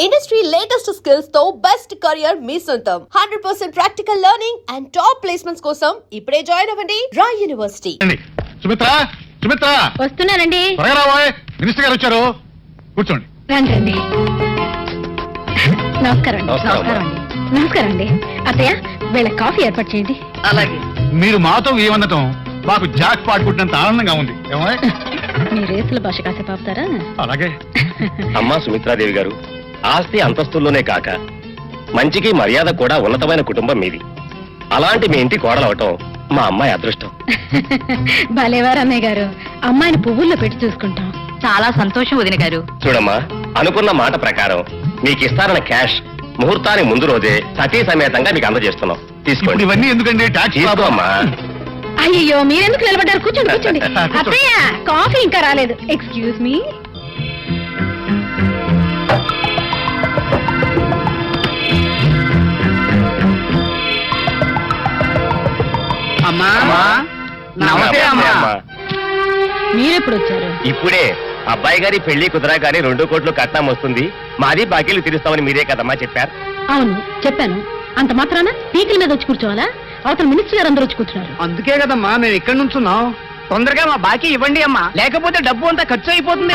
Industry latest skills తో best career మీ సొంతం 100% practical learning and top placements కోసం ఇప్పుడే జాయిన్ అవ్వండి రాయ్ యూనివర్సిటీ. సుమిత్ర సుమిత్ర వస్తున్నానండి. మినిస్టర్ గారు వచ్చారు, కూర్చోండి. రండి. నమస్కారం అండి. నమస్కారం అండి. నమస్కారం అండి. అత్తయ్య వీళ్ళ కాఫీ ఏర్పాటు చేయండి. అలాగే. మీరు మాతో ఏమనటం మాకు జాక్ పాడుకుంటున్నంత ఆనందంగా ఉంది. మీ రేసుల భాష కాసేపు ఆపుతారా? అలాగే. అమ్మా సుమిత్రాదేవి గారు, ఆస్తి అంతస్తుల్లోనే కాక మంచికి మర్యాద కూడా ఉన్నతమైన కుటుంబం మీది. అలాంటి మీ ఇంటి కోడలవటం మా అమ్మాయి అదృష్టం. భలేవారు అన్నయ్య గారు, అమ్మాయిని పువ్వుల్లో పెట్టి చూసుకుంటాం. చాలా సంతోషం వదిన గారు. చూడమ్మా, అనుకున్న మాట ప్రకారం మీకు ఇస్తారన్న క్యాష్ ముహూర్తానికి ముందు రోజే సతీ సమేతంగా మీకు అందజేస్తున్నాం. తీసుకోండి. ఇవన్నీ ఎందుకండి? తీసుకో అమ్మా. అయ్యో మీరెందుకు నిలబడ్డారు? కూర్చోండి కూర్చోండి. అత్తయ్య కాఫీ ఇంకా రాలేదు. Excuse me. అమ్మా నమస్తే అమ్మా. మీరెప్పుడు వచ్చారు? ఇప్పుడే అబ్బాయి గారి పెళ్లి కుదరగానే 2 కోట్లు కట్నం వస్తుంది, మాది బాకీలు తీరుస్తామని మీరే కదమ్మా చెప్పారు. అవును చెప్పాను. అంత మాత్రాన పీకిల మీద వచ్చి కూర్చోవాలా? అవతల మినిస్టర్ గారు అందరూ వచ్చి కూర్చున్నారు. అందుకే కదమ్మా మేము ఇక్కడ నుంచున్నాం. తొందరగా మా బాకీ ఇవ్వండి అమ్మా, లేకపోతే డబ్బు అంతా ఖర్చు అయిపోతుంది.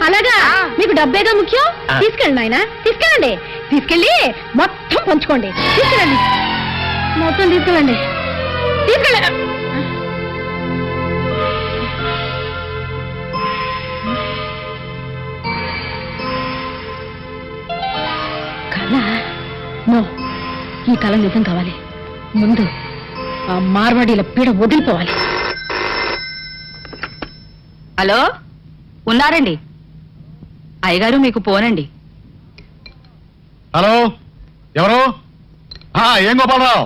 అలాగా? మీకు డబ్బేగా ముఖ్యం. తీసుకెళ్ళండి ఆయన, తీసుకెళ్ళండి. తీసుకెళ్ళి మొత్తం పంచుకోండి. తీసుకెళ్ళండి, మొత్తం తీసుకెళ్ళండి. తీసుకెళ్ళండి. కళ? నో, ఈ కళ నిజం కావాలి. ముందు ఆ మార్వాడీల పీడ వదిలిపోవాలి. హలో, ఉన్నారండి అయ్యగారు, మీకు పోనండి. హలో, ఎవరు? ఏం గోపాలరావు,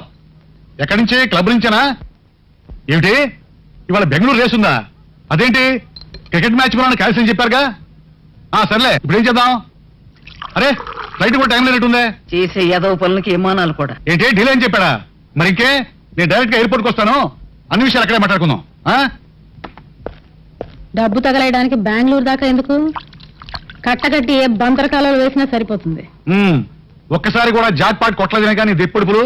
ఎక్కడి నుంచి? క్లబ్ నుంచేనా? ఏమిటి ఇవాళ బెంగళూరు రేస్ ఉందా? అదేంటి క్రికెట్ మ్యాచ్ మనం క్యాన్సిల్ చెప్పారుగా. సర్లే, ఇప్పుడు ఏం చేద్దాం? అరే ఫ్లైట్ కూడా టైం లేనట్టుందే. చేసే యాదవ పనులకి విమానాలు కూడా. ఏంటి డీల్ అని చెప్పాడా? మరి ఇంకే, నేను డైరెక్ట్ గా ఎయిర్పోర్ట్కి వస్తాను, అన్ని విషయాలు అక్కడే మాట్లాడుకుందాం. డబ్బు తగలేయడానికి బెంగళూరు దాకా ఎందుకు? కట్టకట్టి ఏ బంతరకాలలో వేసినా సరిపోతుంది. ఒక్కసారి కూడా జాక్ పాట్ కొట్టలేదనే కానీ దిప్పుడుపులు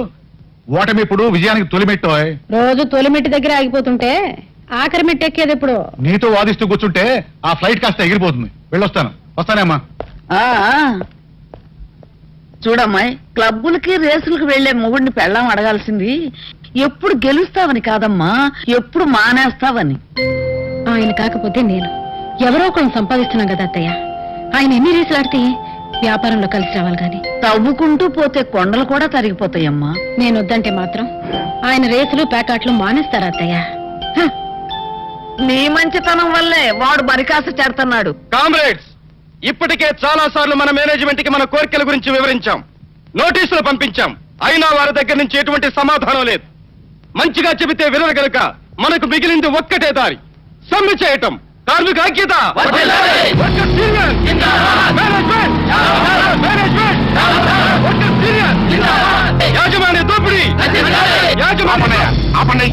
ఓటమి ఇప్పుడు విజయానికి తొలిమెట్టు. రోజు తొలిమెట్టి దగ్గర ఆగిపోతుంటే ఆఖరి మెట్టి ఎక్కేది ఎప్పుడు? నీతో వాదిస్తూ కూర్చుంటే ఆ ఫ్లైట్ కాస్త ఎగిరిపోతుంది. వెళ్ళొస్తాను. వస్తానేమ్మా. చూడమ్మాయి, క్లబ్బులకి రేసులకు వెళ్లే మొగుడిని పెళ్ళాం అడగాల్సింది ఎప్పుడు గెలుస్తావని కాదమ్మా, ఎప్పుడు మానేస్తావని. ఆయన కాకపోతే నేను ఎవరో ఒకరు సంపాదిస్తున్నాం కదా అత్తయ్య. ఆయన ఎన్ని రేసులు ఆడితే వ్యాపారంలో కలిసి రావాలి గాని. తవ్వుకుంటూ పోతే కొండలు కూడా తరిగిపోతాయమ్మా. నేను వద్దంటే మాత్రం ఆయన రేసులు పేకాట్లు మానేస్తారా అత్తయ్య? నీ మంచితనం వల్లే వాడు బరికాసు చేస్తున్నాడు. కామ్రేడ్స్, ఇప్పటికే చాలా సార్లు మన మేనేజ్మెంట్ కి మన కోరికల గురించి వివరించాం, నోటీసులు పంపించాం. అయినా వారి దగ్గర నుంచి ఎటువంటి సమాధానం లేదు. మంచిగా చెబితే వినరు గనుక మనకు మిగిలింది ఒక్కటే దారి, సమ్మె చేయటం. కార్మిక ఐక్యత, యాజమాన్య దోపిడీ. ఆపండి.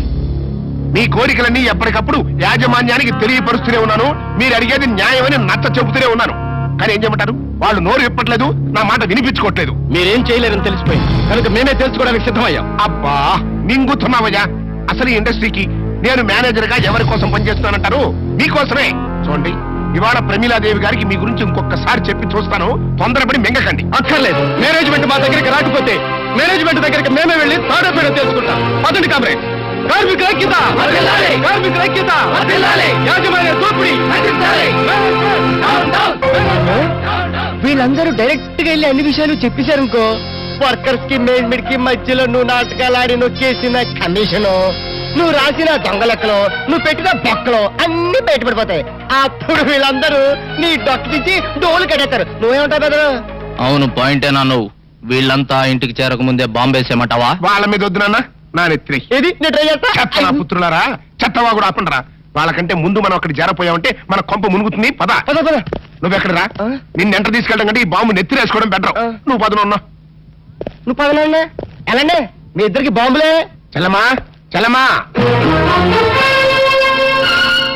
మీ కోరికలన్నీ ఎప్పటికప్పుడు యాజమాన్యానికి తెలియపరుస్తూనే ఉన్నాను. మీరు అడిగేది న్యాయమని నచ్చ చెబుతూనే ఉన్నాను. కానీ ఏం చెప్పమంటారు? వాళ్ళు నోరు ఇప్పట్లేదు, నా మాట వినిపించుకోవట్లేదు. మీరేం చేయలేరని తెలిసిపోయింది కనుక మేమే తెలుసుకోవడానికి సిద్ధమయ్యాం. అబ్బా, మింగుతున్నావయ్యా. అసలు ఈ ఇండస్ట్రీకి నేను మేనేజర్ గా ఎవరి కోసం పనిచేస్తానంటారు? మీకోసమే. చూడండి, ఇవాళ ప్రమీలాదేవి గారికి మీ గురించి ఇంకొకసారి చెప్పి చూస్తాను. తొందరపడి మింగకండి. అక్కర్లేదు. మేనేజ్మెంట్ మా దగ్గరికి రాకపోతే మేనేజ్మెంట్ దగ్గరికి మేమే వెళ్ళి తాడపేడ తెలుసుకుంటాం. పదండి కామ్రేడ్. కార్మిక ఐక్యత, కార్మిక ఐక్యత, యాజమాన్య దోపిడీ. వీళ్ళందరూ డైరెక్ట్ గా వెళ్ళి అన్ని విషయాలు చెప్పేశారనుకో, వర్కర్స్ కి మేనేజ్మెంట్ కి మధ్యలో నువ్వు నాటకాలు ఆడి నొక్కేసిన కమిషను, నువ్వు రాసిన దొంగలెక్కలు, నువ్వు పెట్టిన బొక్కలు అన్ని బయటపడిపోతాయి. అప్పుడు వీళ్ళందరూ నీ డొక్క తీసి డోలు కట్టేస్తారు. నువ్వేమంటావు బెదరు? అవును, పాయింటేనా నువ్వు? వీళ్ళంతా ఇంటికి చేరక ముందే బాంబేసేమంటావా? వాళ్ళ మీద వద్దు నాన్న, నా నెత్తి. ఏది నేను ట్రై చేస్తా. చెత్త నా పుత్రులారా, చెత్తవా కూడా ఆపండిరా. వాళ్ళకంటే ముందు మనం అక్కడ చేరపోయామంటే మన కొంప మునుగుతుంది. పద. నువ్వెక్కడరా? నిన్నెంట తీసుకెళ్ళడం కంటే ఈ బాంబు నెత్తి వేసుకోవడం బెటర్. నువ్వు పదనున్నా. నువ్వు పదనండి. ఎలాండి మీ ఇద్దరికి బాంబులే. చల్లమా చల్లమా.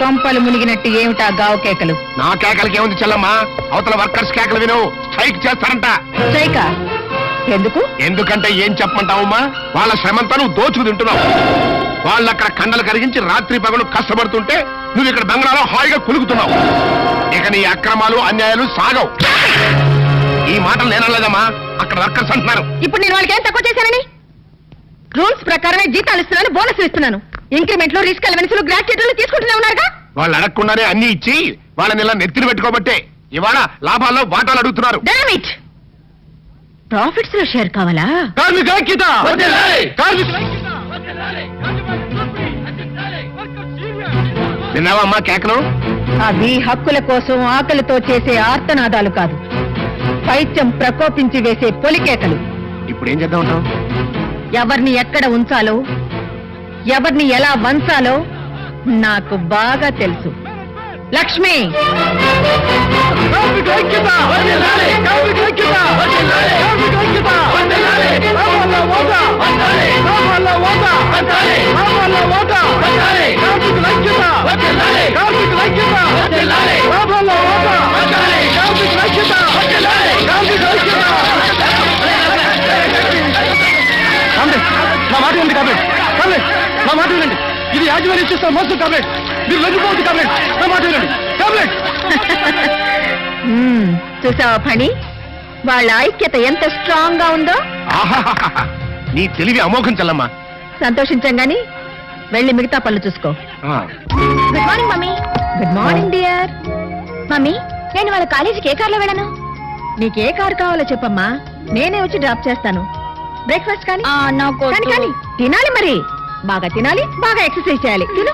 కొంపలు మునిగినట్టు ఏమిటా గావు కేకలు? నా కేకలకి ఏముంది చెల్లమ్మా, అవతల వర్కర్స్ కేకలు విను. స్ట్రైక్ చేస్తారంట. స్ట్రైకా? ఎందుకు? ఎందుకంటే ఏం చెప్పమంటావమ్మా, వాళ్ళ శ్రమంతా నువ్వు దోచుకు తింటున్నావు. వాళ్ళు అక్కడ కండలు కరిగించి రాత్రి పగలు కష్టపడుతుంటే నువ్వు ఇక్కడ బంగ్లాలో హాయిగా కులుకుతున్నావు. ఇక నీ అక్రమాలు అన్యాయాలు సాగవు. ఈ మాటలు నేనలేదమ్మా, అక్కడ వర్కర్స్ అంటున్నారు. ఇప్పుడు నేను వాళ్ళకి ఏం తక్కువ చేశానని? రూల్స్ ప్రకారమే జీతాలు ఇస్తున్నాను, బోనస్ ఇస్తున్నాను. ఇంక్రిమెంట్లు, రిస్క్ అలవెన్స్లు, గ్రాట్యుటీలు తీసుకుంటూనే ఉన్నారుగా. వాళ్ళు అడగకుండానే అన్ని ఇచ్చి వాళ్ళని ఇలా నెత్తిని పెట్టుకోబట్టే ఇవాళ లాభాల్లో వాటాలు అడుగుతున్నారు. డామిట్! ప్రాఫిట్స్ లో షేర్ కావాలా? కార్మిక ఐక్యత! కార్మిక విన్నావమ్మా కేకలు? అవి హక్కుల కోసం ఆకలితో చేసే ఆర్తనాదాలు కాదు, పైత్యం ప్రకోపించి వేసే పొలికేకలు. ఇప్పుడు ఏం చేద్దాం ఉంటావు? ఎవరిని ఎక్కడ ఉంచాలో, ఎవరిని ఎలా వంచాలో నాకు బాగా తెలుసు. లక్ష్మి! కార్మిక ఐక్యత! కార్మిక ఐక్యత! కార్మిక ఐక్యత! రావాలా ఓటా! రావాలా ఓటా! రావాలా ఓటా! కార్మికుల ఐక్యత! కార్మికుల ఐక్యత! రావాలా ఓటా! కార్మికుల ఐక్యత! కార్మికుల ఐక్యత! నా మాట ఉంది కాబట్టి నా మాట వినండి. ఇది యాజమాన్యం చేస్తున్న మోసం టాబ్లెట్. మీరు లొంగిపోవద్దు టాబ్లెట్. నా మాట వినండి టాబ్లెట్. చూసావా ఫణి, వాళ్ళ ఐక్యత ఎంత స్ట్రాంగ్ గా ఉందో. ఆహాహాహా. నీ తెలివి అమోఘం చెల్లమ్మా. సంతోషించాం గాని వెళ్ళి మిగతా పనులు చూసుకో. Good morning mummy. Good morning dear. Mummy, నేను వాళ్ళ కాలేజీకి ఏ కార్లో వెళ్ళను? నీకే కారు కావాలో చెప్పమ్మా, నేనే వచ్చి డ్రాప్ చేస్తాను. బ్రేక్ఫాస్ట్ కానీ? నాకు కానీ కానీ తినాలి మరి, బాగా తినాలి, బాగా ఎక్సర్సైజ్ చేయాలి. తిను.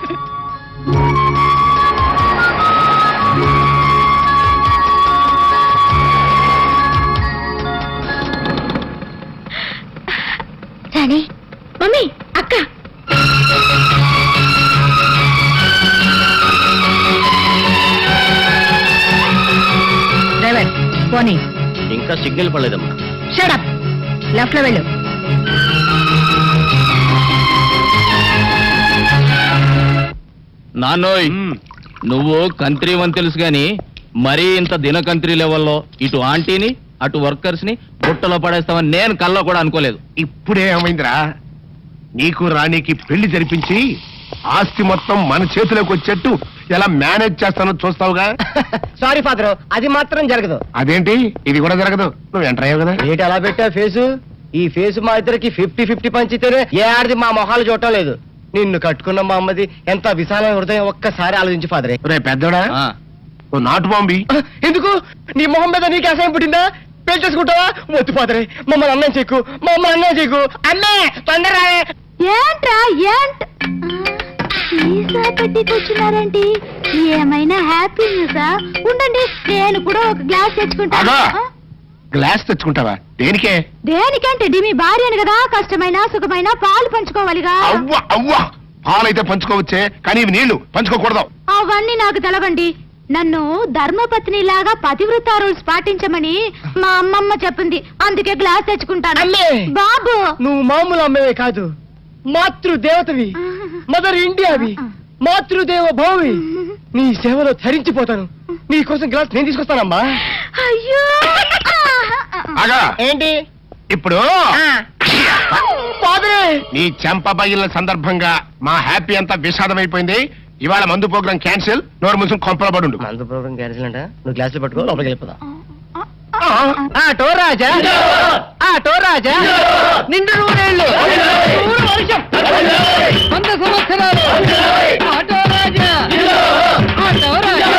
రాణి, మమ్మీ, అక్క. డ్రైవర్ పోనీ. ఇంకా సిగ్నల్ పడలేదమ్మా. Shut up. లెఫ్ట్ లో వెళ్ళు. నాన్నోయ్, నువ్వు కంత్రి అని తెలుసు గాని మరీ ఇంత దినకంత్రి లెవెల్లో ఇటు ఆంటీని అటు వర్కర్స్ ని బుట్టలో పడేస్తామని నేను కల్లో కూడా అనుకోలేదు. ఇప్పుడే ఏమైందిరా, నీకు రాణికి పెళ్లి జరిపించి ఆస్తి మొత్తం మన చేతిలోకి వచ్చేట్టు ఎలా మేనేజ్ చేస్తానో చూస్తావుగా. సారీ ఫాదర్, అది మాత్రం జరగదు. అదేంటి, ఇది కూడా జరగదు. నువ్వు ఎంటర్ అయ్యావు కదా. ఏంటి అలా పెట్టా ఫేసు? ఈ ఫేసు మా ఇద్దరికి 50-50 పంచితేనే ఏ ఆడిది మా మొహాలు చూడటం లేదు. నిన్ను కట్టుకున్న మా అమ్మది ఎంత విశాలమైన హృదయం, ఒక్కసారి ఆలోచించి ఫాదరే. రే పెద్దోడా, ఆ, నువ్వు నాటు బాంబి. ఎందుకు? నీ మొహం మీద నీకు అసహ్యం పుట్టిందా? పెళ్లి చేసుకుంటావా? వద్దు ఫాదరే, మమ్మల్ని అన్నం చెక్కు, మమ్మల్ని అన్నం చెక్కు. అన్నే తొందరరా. ఏంట్రా ఏంట్ సీసా పెట్టి కూర్చున్నారేంటి? ఏమైనా హ్యాపీ న్యూసా? ఉండండి, నేను కూడా ఒక గ్లాస్ తెచ్చుకుంటాను. ఆగా. గ్లాస్ తెచ్చుకుంటావా? దేనికే? దేనికంటే మీ భార్యను కదా, కష్టమైన సుఖమైన పాలు పంచుకోవాలిగా. అవ్వ అవ్వ, పాలైతే పంచుకోవచ్చే, కానీ ఇవి నీళ్లు పంచుకోకూడదు. అవన్నీ నాకు తెలవండి. నన్ను ధర్మపత్ని లాగా పతివృత రూల్స్ పాటించమని మా అమ్మమ్మ చెప్పింది, అందుకే గ్లాస్ తెచ్చుకుంటాను. అమ్మే! బాబు, నువ్వు మామూలు అమ్మవే కాదు, మాతృదేవతవి, మదర్ ఇండియావి, మాతృదేవ భౌవి. నీ సేవలో ధరించిపోతాను. నీ కోసం గ్లాస్ నేను తీసుకొస్తానమ్మా. అయ్యో ఆగా. ఏంటి ఇప్పుడు ఫాదరే? నీ చెంప బయళ్ళ సందర్భంగా మా హ్యాపీ అంతా విషాదమైపోయింది. ఇవాళ మందు ప్రోగ్రాం క్యాన్సిల్. నోరు మూసుకుని కొంపల పడుండు. మందు ప్రోగ్రాం క్యాన్సిల్ అంట. నువ్వు గ్లాసులు పట్టుకో, లోపలికి వెళ్ళిపోదా. ఆటో రాజా, ఆటో రాజా, నిండు నూరేళ్ళు, 100 వర్షం, 100 సంవత్సరాలు, ఆటో రాజా, ఆటో రాజా.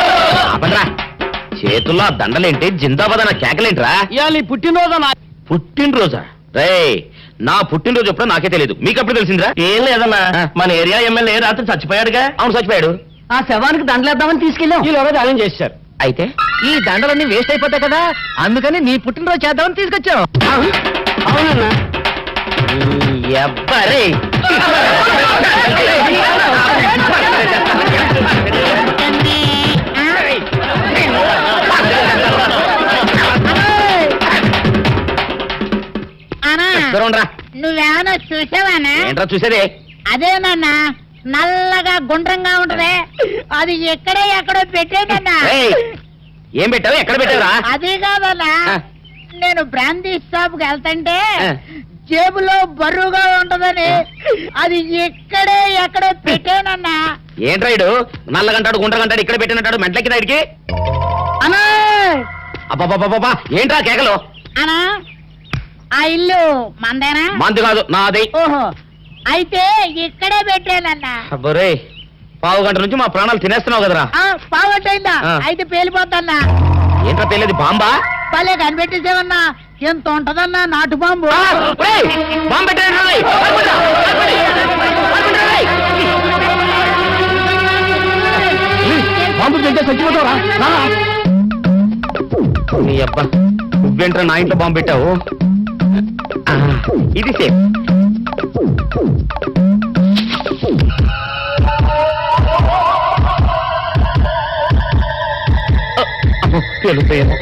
చేతుల్లో దండలేంటి, జిందాబాద్ అన్న కేకలేంట్రా? ఇవాళ పుట్టినరోజు. పుట్టినరోజా? రే, నా పుట్టినరోజు ఎప్పుడో నాకే తెలియదు, మీకు ఎప్పుడు తెలిసిందిరా? ఏం లేదన్నా, మన ఏరియా ఎమ్మెల్యే రాత్రి చచ్చిపోయాడుగా. అవును, చచ్చిపోయాడు. ఆ శవానికి దండలేద్దామని తీసుకెళ్ళాం. ఈలోగా దానం చేశారు. అయితే ఈ దండలన్నీ వేస్ట్ అయిపోతాయి కదా, అందుకని నీ పుట్టినరోజు చేద్దామని తీసుకొచ్చాం. అవునన్నా. ఎవ్వరే నువ్వేమన్నా చూసావానా? ఏంట్రా చూసేదే? అదేనన్నా, నల్లగా గుండ్రంగా ఉంటది అది ఎక్కడో పెట్టేదన్నా ఏం పెట్టావు ఎక్కడ పెట్టావురా అదే కాదన్నా ఆ. నేను బ్రాందీ షాప్ కి వెళ్తాంటే ఆ. జేబులో బరువుగా ఉంటదని అది ఎక్కడో పెట్టానన్నా ఏంట్రాయుడు నల్లగంటాడు గుండ్రగంటాడు ఇక్కడ పెట్టినట్టాడు మెంట్లకి రైడ్కి అన్నా అబ్బాబాబాబా ఏంట్రా కేకలు అన్నా ఆ ఇల్లు మందేనా మందు కాదు నాది ఓహో అయితే ఇక్కడే పెట్టానన్నా అబ్బరే పావు గంట నుంచి మా ప్రాణాలు తినేస్తున్నావు కదరా పావట్టయిందా ఆ. అయితే పేలిపోతాన్నా ఏంట్రా తెలియదు బాంబా భలే కనిపెట్టేసేవన్నా ఎంత ఉంటదన్నా నాటు బాంబు బాంబు పెట్టాడు రోయ్. పడుకుంటా, పడుకోండి. పడుకుంటా రోయ్. బాంబు పెడితే చచ్చిపోతావురా నీ అబ్బా నువ్వేంట్రా నా ఇంట్లో బాంబు పెట్టావు ఆ, ఇది సేఫ్ తెలుస్తాయేమో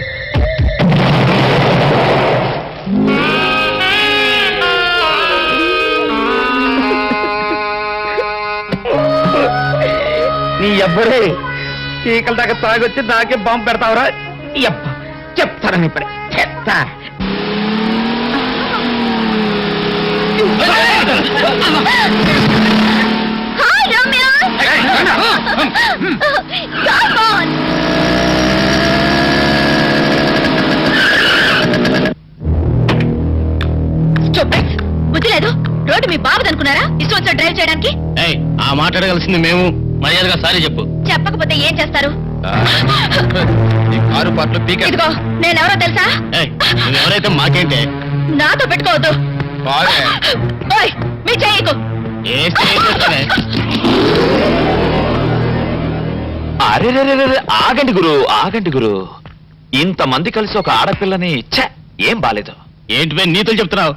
నీ ఎవ్వరే చీకల దాకా తాగొచ్చి నాకే బాంబు పెడతావురా ఎప్ప చెప్తారని ఇప్పుడే చెప్తా హాయ్ రమ్య కమ్ ఆన్ బుద్ధి లేదు రోడ్డు మీ బాబుది అనుకున్నారా ఇష్టం వచ్చా డ్రైవ్ చేయడానికి ఆ మాట్లాడగలసింది మేము మర్యాదగా సారీ చెప్పు చెప్పకపోతే ఏం చేస్తారు ఈ కారు పాటలు పీక ఇదిగో నేనెవరో తెలుసా ఎవరైతే మాకేంటే నాతో పెట్టుకోవద్దు ఓయ్ మీ చేయకు అరే ఆగండి గురు ఇంతమంది కలిసి ఒక ఆడపిల్లని ఛ ఏం బాలేదు ఏంటి నీతులు చెప్తున్నావు